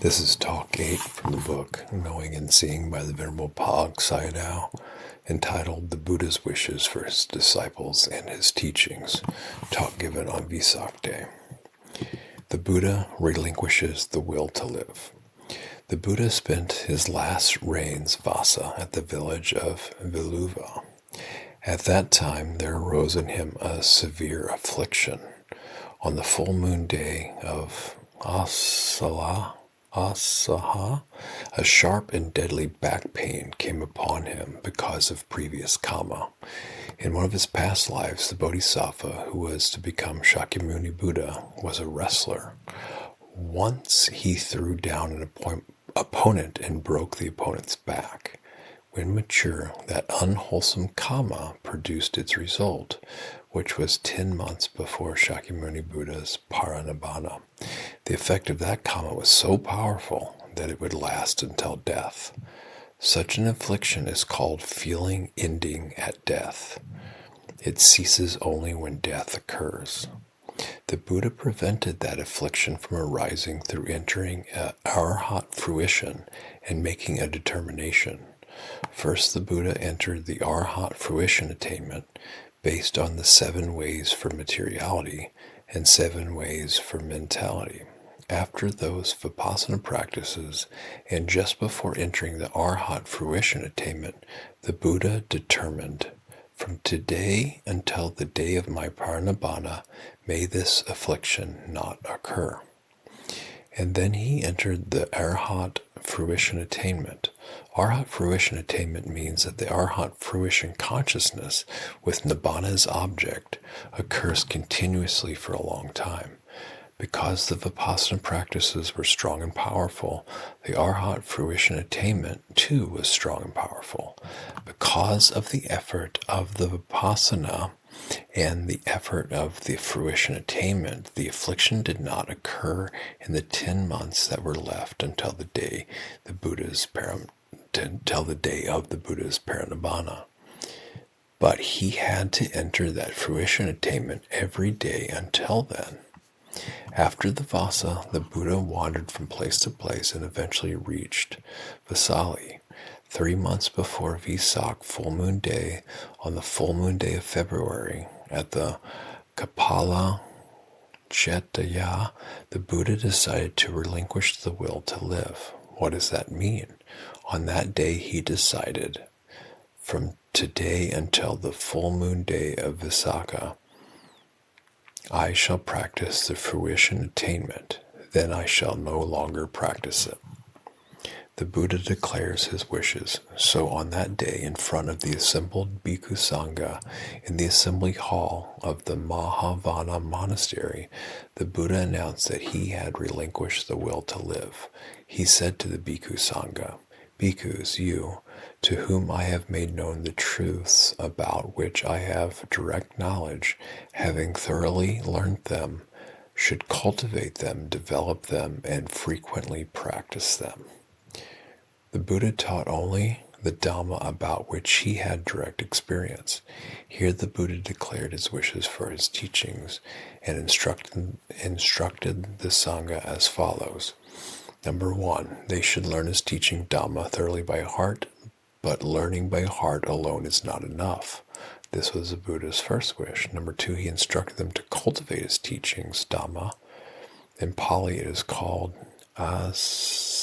This is Talk 8 from the book Knowing and Seeing by the Venerable Pa-Auk Sayadaw, entitled The Buddha's Wishes for His Disciples and His Teachings, talk given on Vesak Day. The Buddha relinquishes the will to live. The Buddha spent his last rains vasa at the village of Viluva. At that time there arose in him a severe affliction. On the full moon day of Asaha, a sharp and deadly back pain came upon him because of previous karma. In one of his past lives, the Bodhisattva, who was to become Shakyamuni Buddha, was a wrestler. Once he threw down an opponent and broke the opponent's back. When mature, that unwholesome karma produced its result, which was 10 months before Shakyamuni Buddha's parinibbana. The effect of that karma was so powerful that it would last until death. Such an affliction is called feeling ending at death. It ceases only when death occurs. The Buddha prevented that affliction from arising through entering arhat fruition and making a determination. First, the Buddha entered the arhat fruition attainment based on the 7 ways for materiality and 7 ways for mentality. After those vipassana practices, and just before entering the arhat fruition attainment, the Buddha determined, from today until the day of my parinibbana, may this affliction not occur. And then he entered the arhat fruition attainment. Arhat fruition attainment means that the arhat fruition consciousness with nibbana as object occurs continuously for a long time. Because the vipassana practices were strong and powerful, the arhat fruition attainment too was strong and powerful. Because of the effort of the vipassana and the effort of the fruition attainment, the affliction did not occur in the 10 months that were left until the day of the Buddha's parinibbana. But he had to enter that fruition attainment every day until then. After the vasa, the Buddha wandered from place to place and eventually reached Vesali. 3 months before Vesak full moon day, on the full moon day of February, at the Kapala Chetaya, the Buddha decided to relinquish the will to live. What does that mean? On that day he decided, from today until the full moon day of Visakha, I shall practice the fruition attainment, then I shall no longer practice it. The Buddha declares his wishes. So on that day, in front of the assembled Bhikkhu Sangha in the assembly hall of the Mahavana monastery, the Buddha announced that he had relinquished the will to live. He said to the Bhikkhu Sangha, Bhikkhus, you, to whom I have made known the truths about which I have direct knowledge, having thoroughly learned them, should cultivate them, develop them, and frequently practice them. The Buddha taught only the Dhamma about which he had direct experience. Here the Buddha declared his wishes for his teachings and instructed the Sangha as follows. Number 1, they should learn his teaching Dhamma thoroughly by heart, but learning by heart alone is not enough. This was the Buddha's first wish. Number 2, he instructed them to cultivate his teachings Dhamma. In Pali it is called asivitaba.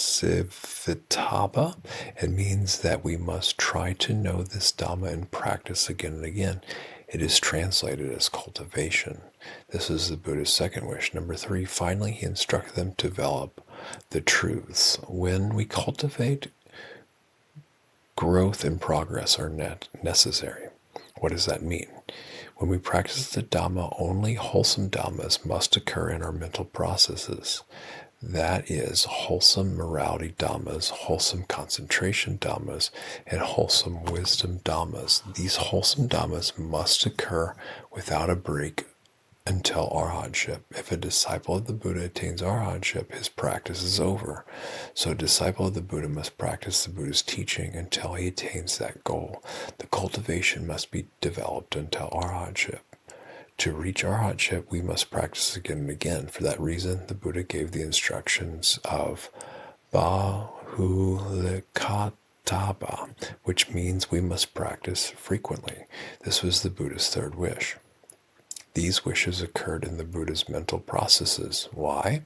It means that we must try to know this Dhamma and practice again and again. It is translated as cultivation. This is the Buddha's second wish. Number 3, finally he instructed them to develop the truths. When we cultivate, growth and progress are necessary. What does that mean? When we practice the Dhamma, only wholesome Dhammas must occur in our mental processes. That is, wholesome morality Dhammas, wholesome concentration Dhammas, and wholesome wisdom Dhammas. These wholesome Dhammas must occur without a break until arhatship. If a disciple of the Buddha attains arhatship, his practice is over. So a disciple of the Buddha must practice the Buddha's teaching until he attains that goal. The cultivation must be developed until arhatship. To reach arhatship, we must practice again and again. For that reason, the Buddha gave the instructions of Bahulikataba, which means we must practice frequently. This was the Buddha's third wish. These wishes occurred in the Buddha's mental processes. Why?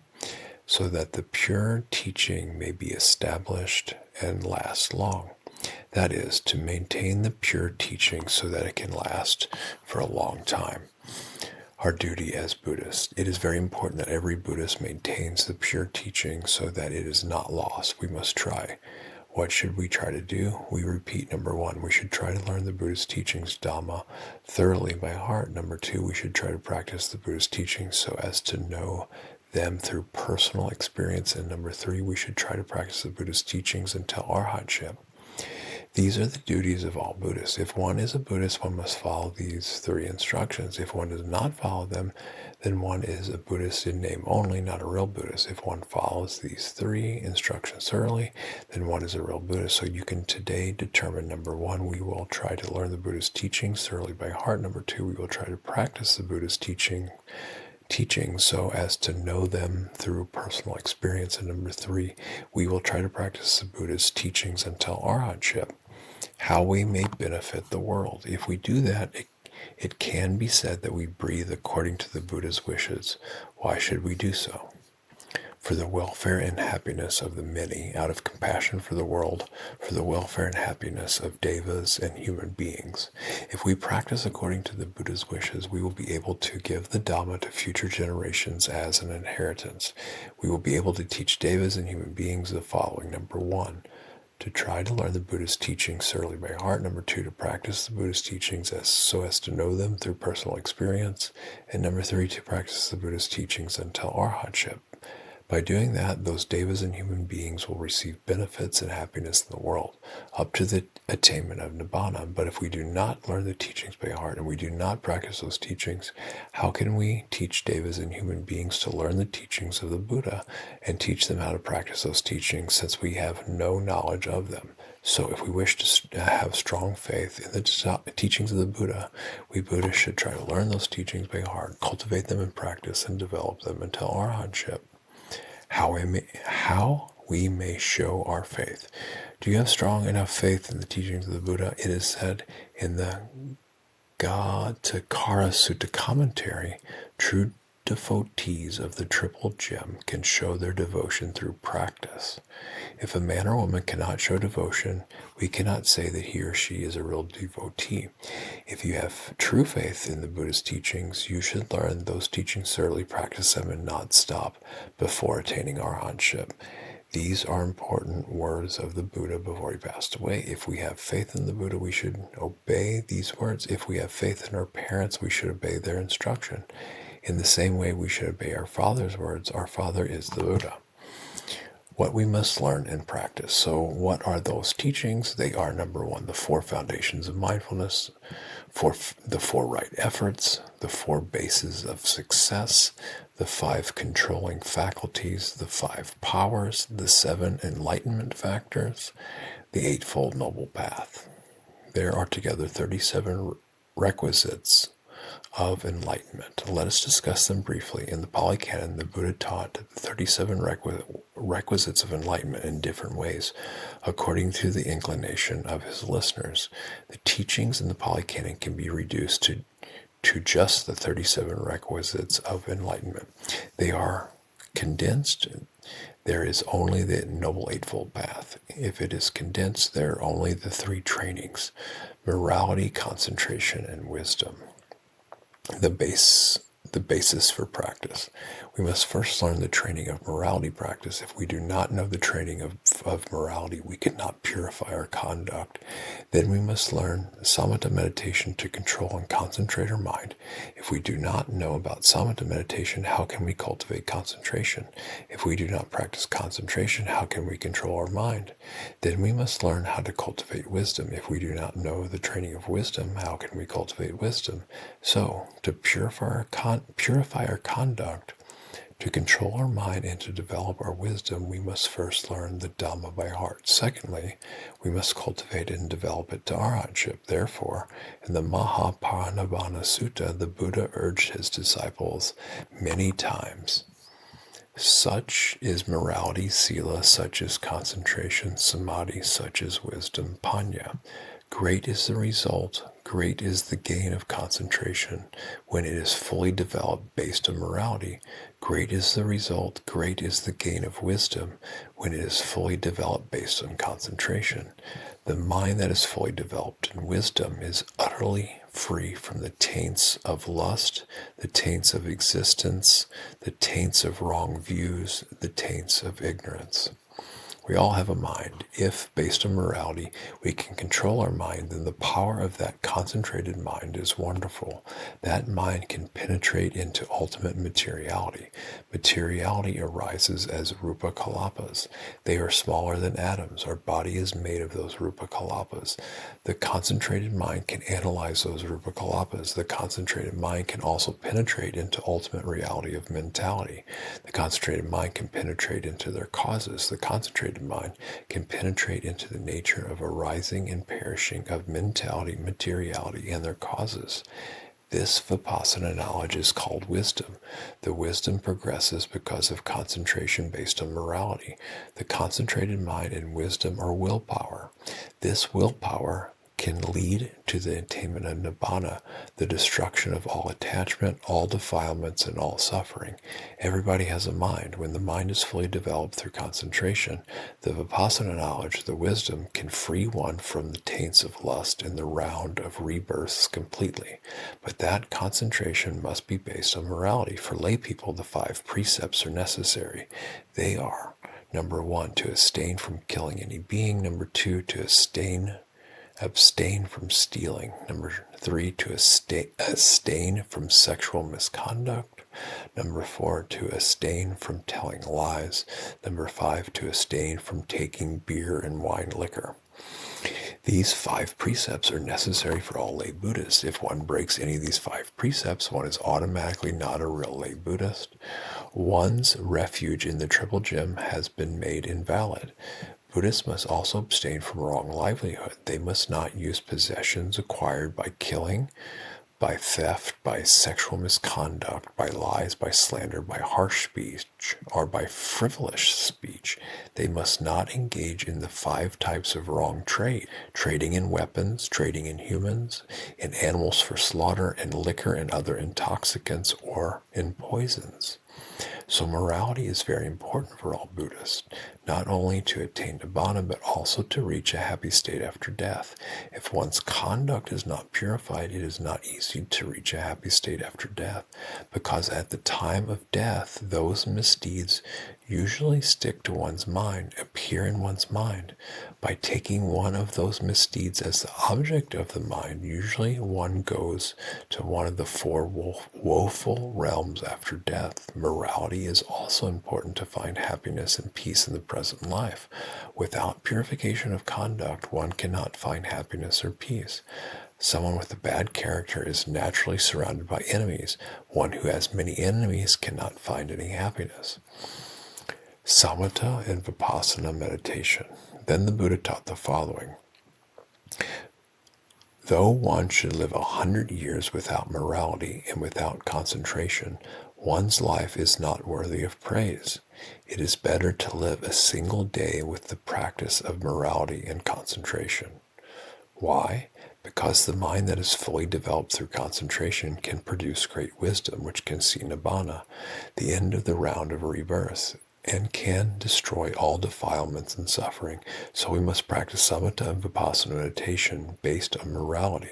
So that the pure teaching may be established and last long. That is, to maintain the pure teaching so that it can last for a long time. Our duty as Buddhists. It is very important that every Buddhist maintains the pure teaching so that it is not lost. We must try. What should we try to do? We repeat, number one, we should try to learn the Buddha's teachings, Dhamma, thoroughly by heart. Number two, we should try to practice the Buddha's teachings so as to know them through personal experience. And number three, we should try to practice the Buddha's teachings until arhatship. These are the duties of all Buddhists. If one is a Buddhist, one must follow these three instructions. If one does not follow them, then one is a Buddhist in name only, not a real Buddhist. If one follows these three instructions thoroughly, then one is a real Buddhist. So you can today determine, number one, we will try to learn the Buddha's teachings thoroughly by heart. Number two, we will try to practice the Buddha's teachings so as to know them through personal experience. And number three, we will try to practice the Buddha's teachings until arhatship, how we may benefit the world. If we do that, it can be said that we breathe according to the Buddha's wishes. Why should we do so? For the welfare and happiness of the many, out of compassion for the world, for the welfare and happiness of devas and human beings. If we practice according to the Buddha's wishes, we will be able to give the Dhamma to future generations as an inheritance. We will be able to teach devas and human beings the following. Number one, to try to learn the Buddha's teachings thoroughly by heart. Number two, to practice the Buddha's teachings so as to know them through personal experience. And number three, to practice the Buddha's teachings until arhatship. By doing that, those devas and human beings will receive benefits and happiness in the world, up to the attainment of nibbana. But if we do not learn the teachings by heart and we do not practice those teachings, how can we teach devas and human beings to learn the teachings of the Buddha and teach them how to practice those teachings, since we have no knowledge of them? So if we wish to have strong faith in the teachings of the Buddha, we Buddhists should try to learn those teachings by heart, cultivate them in practice, and develop them until arhatship. How we may show our faith. Do you have strong enough faith in the teachings of the Buddha? It is said in the Gatakara Sutta commentary, true devotees of the triple gem can show their devotion through practice. If a man or woman cannot show devotion, we cannot say that he or she is a real devotee. If you have true faith in the Buddha's teachings, you should learn those teachings thoroughly, practice them, and not stop before attaining arhatship. These are important words of the Buddha before he passed away. If we have faith in the Buddha, we should obey these words. If we have faith in our parents, we should obey their instruction. In the same way, we should obey our Father's words. Our Father is the Buddha. What we must learn and practice. So what are those teachings? They are, number one, the 4 foundations of mindfulness, the 4 right efforts, the 4 bases of success, the 5 controlling faculties, the 5 powers, the 7 enlightenment factors, the Eightfold Noble Path. There are together 37 requisites of enlightenment. Let us discuss them briefly. In the Pali Canon, the Buddha taught the 37 requisites of enlightenment in different ways, according to the inclination of his listeners. The teachings in the Pali Canon can be reduced to just the 37 requisites of enlightenment. They are condensed. There is only the Noble Eightfold Path. If it is condensed, there are only the 3 trainings: morality, concentration, and wisdom. The basis for practice. We must first learn the training of morality practice. If we do not know the training of morality, we cannot purify our conduct. Then we must learn samatha meditation to control and concentrate our mind. If we do not know about samatha meditation, how can we cultivate concentration? If we do not practice concentration, how can we control our mind? Then we must learn how to cultivate wisdom. If we do not know the training of wisdom, how can we cultivate wisdom? So, to purify our conduct, to control our mind, and to develop our wisdom, we must first learn the Dhamma by heart. Secondly, we must cultivate it and develop it to arhatship. Therefore, in the Mahaparinibbana Sutta, the Buddha urged his disciples many times Such is morality, sila, such is concentration, samadhi, such is wisdom, panya. Great is the result, great is the gain of concentration when it is fully developed based on morality. Great is the result, great is the gain of wisdom when it is fully developed based on concentration. The mind that is fully developed in wisdom is utterly free from the taints of lust, the taints of existence, the taints of wrong views, the taints of ignorance. We all have a mind. If, based on morality, we can control our mind, then the power of that concentrated mind is wonderful. That mind can penetrate into ultimate materiality. Materiality arises as rupa kalapas. They are smaller than atoms. Our body is made of those rupa kalapas. The concentrated mind can analyze those rupa kalapas. The concentrated mind can also penetrate into ultimate reality of mentality. The concentrated mind can penetrate into their causes. The concentrated mind can penetrate into the nature of arising and perishing of mentality, materiality, and their causes. This vipassana knowledge is called wisdom. The wisdom progresses because of concentration based on morality. The concentrated mind and wisdom are willpower. This willpower can lead to the attainment of nibbana, the destruction of all attachment, all defilements, and all suffering. Everybody has a mind. When the mind is fully developed through concentration, the vipassana knowledge, the wisdom, can free one from the taints of lust and the round of rebirths completely. But that concentration must be based on morality. For lay people, the 5 precepts are necessary. They are, number 1, to abstain from killing any being. Number 2, to abstain from stealing. Number 3, to abstain from sexual misconduct. Number 4, to abstain from telling lies. Number 5, to abstain from taking beer and wine liquor. These 5 precepts are necessary for all lay Buddhists. If one breaks any of these 5 precepts, one is automatically not a real lay Buddhist. One's refuge in the Triple Gem has been made invalid. Buddhists must also abstain from wrong livelihood. They must not use possessions acquired by killing, by theft, by sexual misconduct, by lies, by slander, by harsh speech, or by frivolous speech. They must not engage in the 5 types of wrong trade: trading in weapons, trading in humans, in animals for slaughter, in liquor and other intoxicants, or in poisons. So morality is very important for all Buddhists, not only to attain nibbana, but also to reach a happy state after death. If one's conduct is not purified, it is not easy to reach a happy state after death, because at the time of death, those misdeeds usually stick to one's mind, appear in one's mind. By taking one of those misdeeds as the object of the mind, usually one goes to one of the 4 woeful realms after death. Morality is also important to find happiness and peace in the present life. Without purification of conduct, one cannot find happiness or peace. Someone with a bad character is naturally surrounded by enemies. One who has many enemies cannot find any happiness. Samatha and Vipassana meditation. Then the Buddha taught the following. Though one should live 100 years without morality and without concentration, one's life is not worthy of praise. It is better to live a single day with the practice of morality and concentration. Why? Because the mind that is fully developed through concentration can produce great wisdom, which can see nibbana, the end of the round of rebirth, and can destroy all defilements and suffering. So we must practice samatha and vipassana meditation based on morality.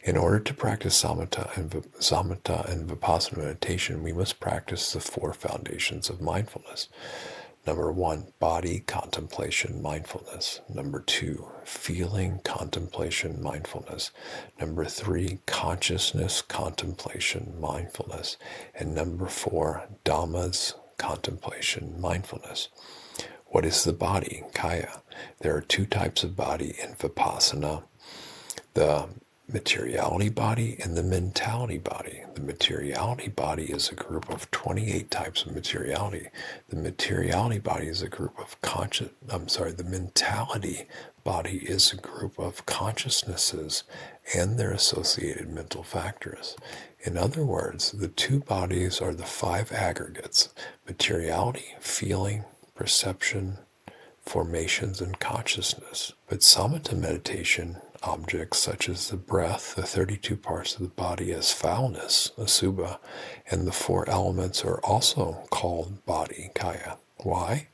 In order to practice samatha and vipassana meditation, we must practice the 4 foundations of mindfulness. Number 1, body contemplation mindfulness. Number 2, feeling contemplation mindfulness. Number 3, consciousness contemplation mindfulness. And number 4, dhammas contemplation mindfulness. What is the body? Kaya. There are 2 types of body in Vipassana. The materiality body and the mentality body. The materiality body is a group of 28 types of materiality. The materiality body is a group of the mentality body is a group of consciousnesses and their associated mental factors. In other words, the two bodies are the five aggregates: materiality, feeling, perception, formations, and consciousness. But samatha meditation objects such as the breath, the 32 parts of the body as foulness, asubha, and the four elements are also called body, kaya. Why?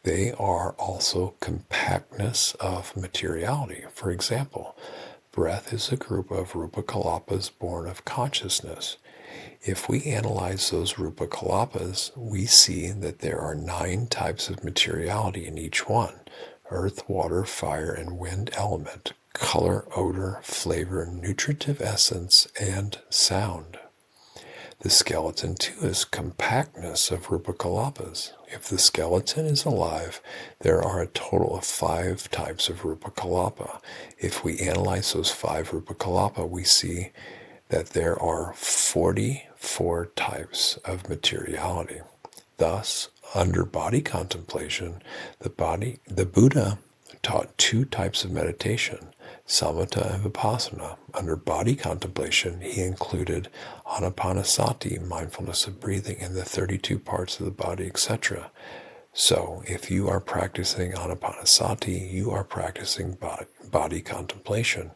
They are also compactness of materiality. For example, breath is a group of rupa kalapas born of consciousness. If we analyze those rupa kalapas, we see that there are 9 types of materiality in each one: earth, water, fire, and wind element, color, odor, flavor, nutritive essence, and sound. The skeleton, too, is compactness of rupa kalapas. If the skeleton is alive, there are a total of 5 types of rupa kalapa. If we analyze those 5 rupa kalapa, we see that there are 44 types of materiality. Thus, under body contemplation, the Buddha taught 2 types of meditation, samatha and vipassana. Under body contemplation, he included anapanasati, mindfulness of breathing, and the 32 parts of the body, etc. So, if you are practicing anapanasati, you are practicing body contemplation.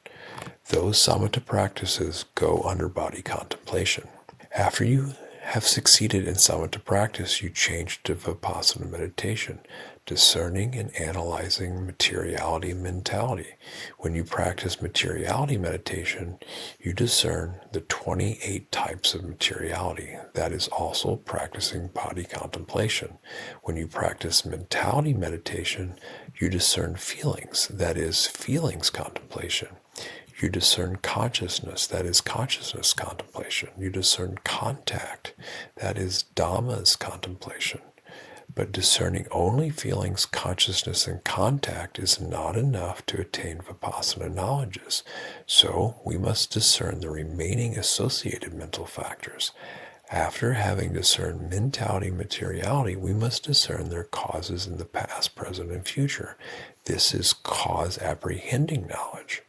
Those samatha practices go under body contemplation. After you have succeeded in samatha practice, you change to vipassana meditation, discerning and analyzing materiality and mentality. When you practice materiality meditation, you discern the 28 types of materiality. That is also practicing body contemplation. When you practice mentality meditation, you discern feelings. That is feelings contemplation. You discern consciousness, that is consciousness contemplation. You discern contact, that is Dhamma's contemplation. But discerning only feelings, consciousness, and contact is not enough to attain vipassana knowledges. So we must discern the remaining associated mental factors. After having discerned mentality and materiality, we must discern their causes in the past, present, and future. This is cause apprehending knowledge.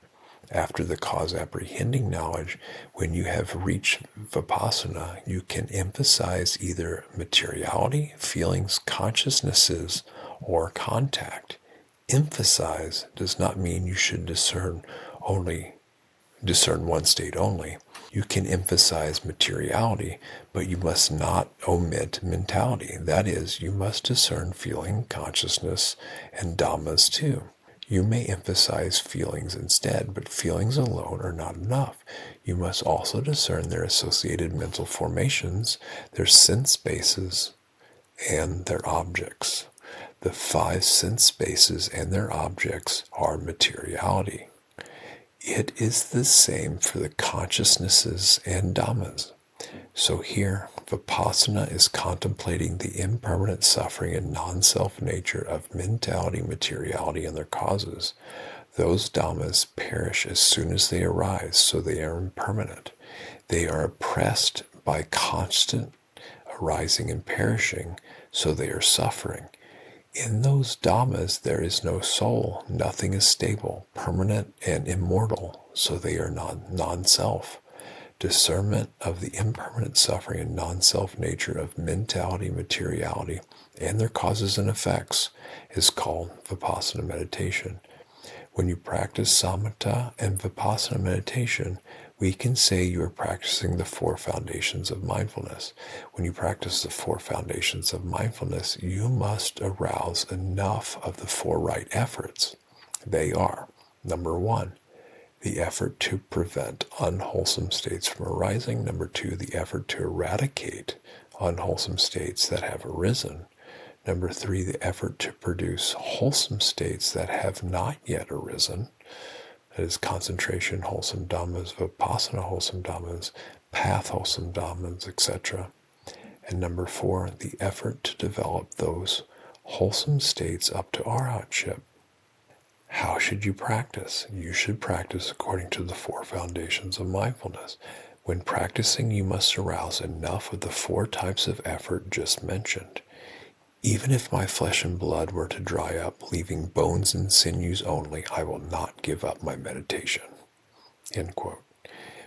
After the cause apprehending knowledge, when you have reached vipassana, you can emphasize either materiality, feelings, consciousnesses, or contact. Emphasize does not mean you should discern one state only. You can emphasize materiality, but you must not omit mentality. That is, you must discern feeling, consciousness, and dhammas too. You may emphasize feelings instead, but feelings alone are not enough. You must also discern their associated mental formations, their sense bases, and their objects. The 5 sense spaces and their objects are materiality. It is the same for the consciousnesses and dhammas. So here, vipassana is contemplating the impermanent suffering and non-self nature of mentality, materiality, and their causes. Those dhammas perish as soon as they arise, so they are impermanent. They are oppressed by constant arising and perishing, so they are suffering. In those dhammas there is no soul, nothing is stable, permanent, and immortal, so they are non-self. Discernment of the impermanent suffering and non-self nature of mentality, materiality, and their causes and effects is called vipassana meditation. When you practice samatha and vipassana meditation, we can say you are practicing the 4 foundations of mindfulness. When you practice the 4 foundations of mindfulness, you must arouse enough of the 4 right efforts. They are, number 1, the effort to prevent unwholesome states from arising. Number 2, the effort to eradicate unwholesome states that have arisen. Number 3, the effort to produce wholesome states that have not yet arisen. That is concentration, wholesome dhammas, vipassana, wholesome dhammas, path, wholesome dhammas, etc. And number 4, the effort to develop those wholesome states up to arhatship. How should you practice? You should practice according to the 4 foundations of mindfulness. When practicing, you must arouse enough of the 4 types of effort just mentioned. Even if my flesh and blood were to dry up, leaving bones and sinews only, I will not give up my meditation. End quote.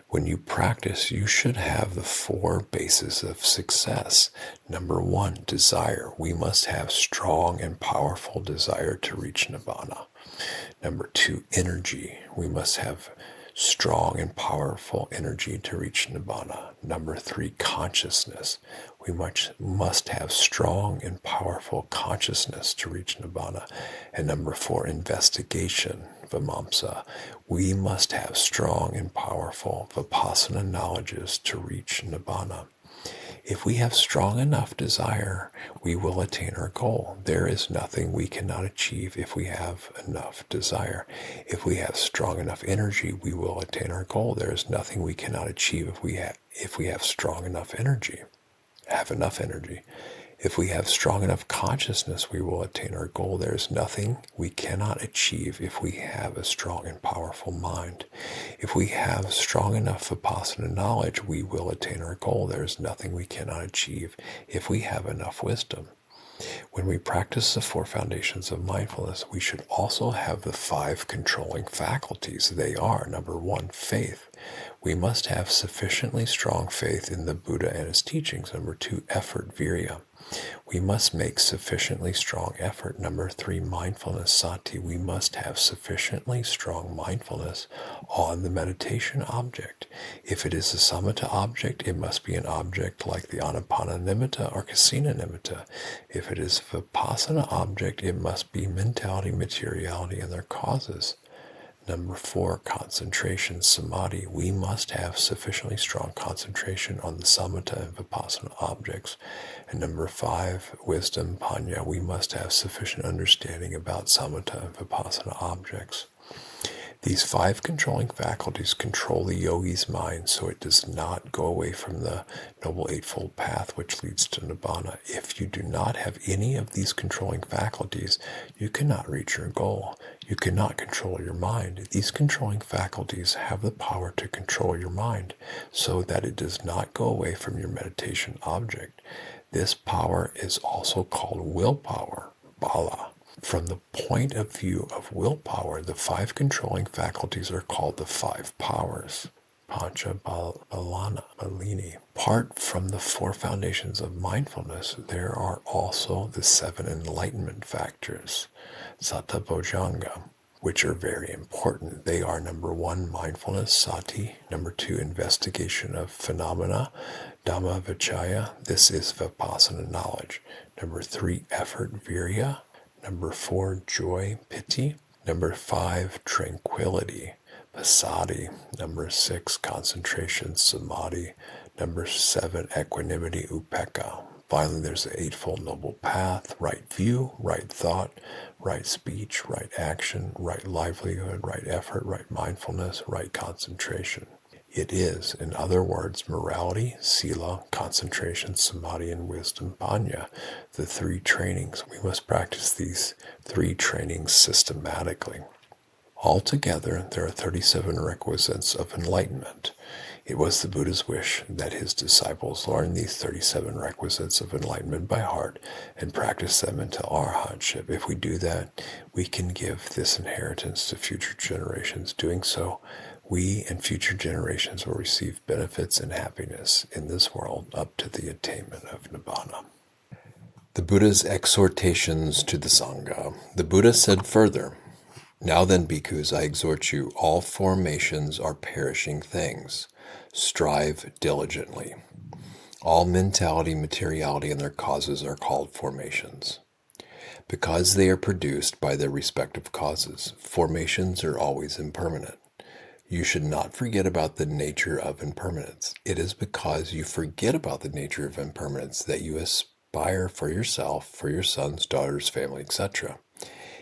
When you practice, you should have the 4 bases of success. Number 1, desire. We must have strong and powerful desire to reach Nibbana. Number 2, energy. We must have strong and powerful energy to reach Nibbana. Number 3, consciousness. We must have strong and powerful consciousness to reach Nibbana. And number 4, investigation, Vimamsa. We must have strong and powerful Vipassana knowledges to reach Nibbana. If we have strong enough desire, we will attain our goal. There is nothing we cannot achieve if we have enough desire. If we have strong enough energy, we will attain our goal. There is nothing we cannot achieve if we have strong enough energy. Have enough energy. If we have strong enough consciousness, we will attain our goal. There is nothing we cannot achieve if we have a strong and powerful mind. If we have strong enough Vipassana knowledge, we will attain our goal. There is nothing we cannot achieve if we have enough wisdom. When we practice the 4 foundations of mindfulness, we should also have the 5 controlling faculties. They are, number 1, faith. We must have sufficiently strong faith in the Buddha and his teachings. Number 2, effort, virya. We must make sufficiently strong effort. Number 3, mindfulness, sati. We must have sufficiently strong mindfulness on the meditation object. If it is a samatha object, it must be an object like the anapana nimitta or kasina nimitta. If it is a vipassana object, it must be mentality, materiality, and their causes. Number 4, concentration, samadhi. We must have sufficiently strong concentration on the samatha and vipassana objects. And number 5, wisdom, panya. We must have sufficient understanding about samatha and vipassana objects. These 5 controlling faculties control the yogi's mind so it does not go away from the Noble Eightfold Path which leads to Nibbana. If you do not have any of these controlling faculties, you cannot reach your goal. You cannot control your mind. These controlling faculties have the power to control your mind so that it does not go away from your meditation object. This power is also called willpower, bala. From the point of view of willpower, the 5 controlling faculties are called the 5 powers, pancha balana balini. Apart from the 4 foundations of mindfulness, there are also the 7 enlightenment factors, sattva-bojjhanga, which are very important. They are number 1, mindfulness, sati. Number 2, investigation of phenomena, dhamma-vichaya. This is vipassana knowledge. Number 3, effort, virya. Number 4, joy, piti. Number 5, tranquility, passaddhi. Number 6, concentration, samadhi. Number 7, equanimity, upekkha. Finally, there's the Eightfold Noble Path: right view, right thought, right speech, right action, right livelihood, right effort, right mindfulness, right concentration. It is, in other words, morality, sila, concentration, samadhi, and wisdom, panya, the 3 trainings. We must practice these 3 trainings systematically. Altogether, there are 37 requisites of enlightenment. It was the Buddha's wish that his disciples learn these 37 requisites of enlightenment by heart and practice them until arhatship. If we do that, we can give this inheritance to future generations. Doing so, we and future generations will receive benefits and happiness in this world up to the attainment of Nibbana. The Buddha's exhortations to the Sangha. The Buddha said further, "Now then, bhikkhus, I exhort you, all formations are perishing things. Strive diligently." All mentality, materiality, and their causes are called formations, because they are produced by their respective causes. Formations are always impermanent. You should not forget about the nature of impermanence. It is because you forget about the nature of impermanence that you aspire for yourself, for your sons, daughters, family, etc.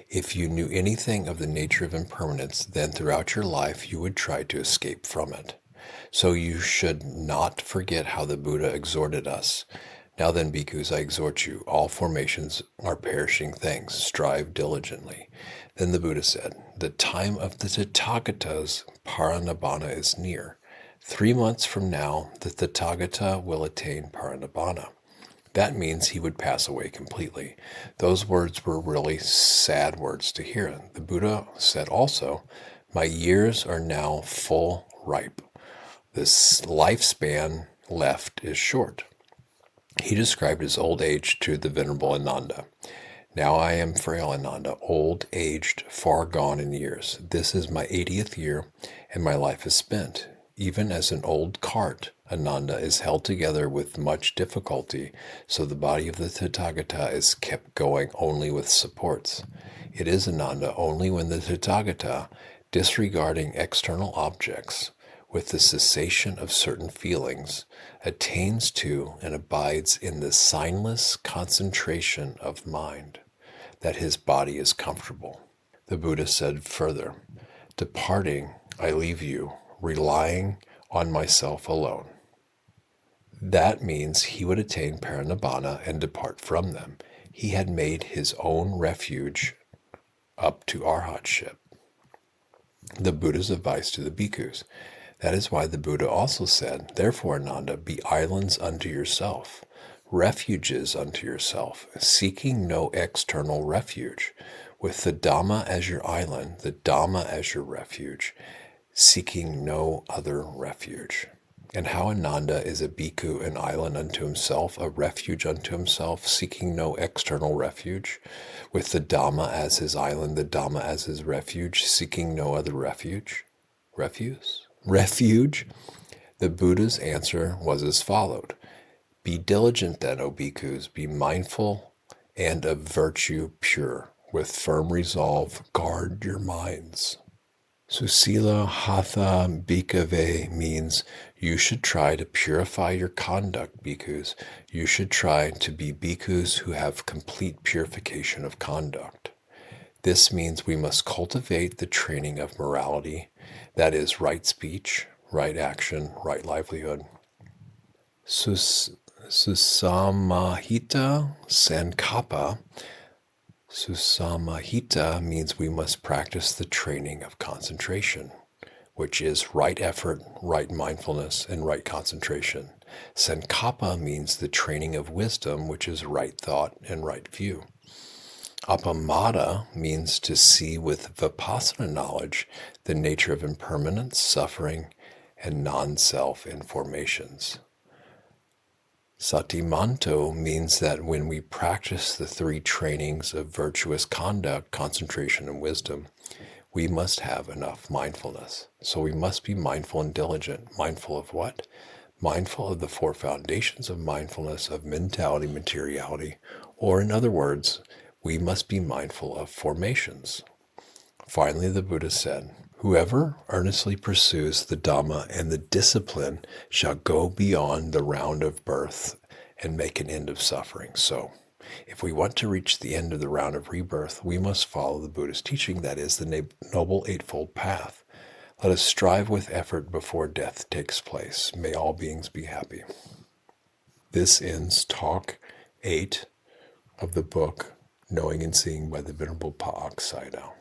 If you knew anything of the nature of impermanence, then throughout your life you would try to escape from it. So you should not forget how the Buddha exhorted us. Now then, bhikkhus, I exhort you, all formations are perishing things. Strive diligently. Then the Buddha said, the time of the Tathagata's parinibbana is near. 3 months from now, the Tathagata will attain parinibbana. That means he would pass away completely. Those words were really sad words to hear. The Buddha said also, my years are now full ripe. This lifespan left is short. He described his old age to the Venerable Ananda. Now I am frail, Ananda, old, aged, far gone in years. This is my 80th year, and my life is spent. Even as an old cart, Ananda is held together with much difficulty, so the body of the Tathagata is kept going only with supports. It is, Ananda, only when the Tathagata, disregarding external objects, with the cessation of certain feelings, attains to and abides in the signless concentration of mind, that his body is comfortable. The Buddha said further, departing, I leave you, relying on myself alone. That means he would attain parinibbana and depart from them. He had made his own refuge up to arhatship. The Buddha's advice to the bhikkhus. That is why the Buddha also said, therefore, Ananda, be islands unto yourself, refuges unto yourself, seeking no external refuge, with the Dhamma as your island, the Dhamma as your refuge, seeking no other refuge. And how Ananda is a bhikkhu, an island unto himself, a refuge unto himself, seeking no external refuge, with the Dhamma as his island, the Dhamma as his refuge, seeking no other refuge. Refuge? The Buddha's answer was as followed. Be diligent then, O bhikkhus, be mindful and of virtue pure. With firm resolve, guard your minds. Susila hatha bhikkhave means you should try to purify your conduct, bhikkhus. You should try to be bhikkhus who have complete purification of conduct. This means we must cultivate the training of morality, that is, right speech, right action, right livelihood. Susamahita sankappa. Susamahita means we must practice the training of concentration, which is right effort, right mindfulness, and right concentration. Sankappa means the training of wisdom, which is right thought and right view. Appamada means to see with vipassana knowledge the nature of impermanence, suffering, and non-self in formations. Satimanto means that when we practice the 3 trainings of virtuous conduct, concentration, and wisdom, we must have enough mindfulness. So we must be mindful and diligent. Mindful of what? Mindful of the 4 foundations of mindfulness, of mentality, materiality, or in other words, we must be mindful of formations. Finally, the Buddha said, whoever earnestly pursues the Dhamma and the discipline shall go beyond the round of birth and make an end of suffering. So, if we want to reach the end of the round of rebirth, we must follow the Buddha's teaching, that is, the Noble Eightfold Path. Let us strive with effort before death takes place. May all beings be happy. This ends Talk 8 of the book, Knowing and Seeing by the Venerable Pa-Auk Sayadaw.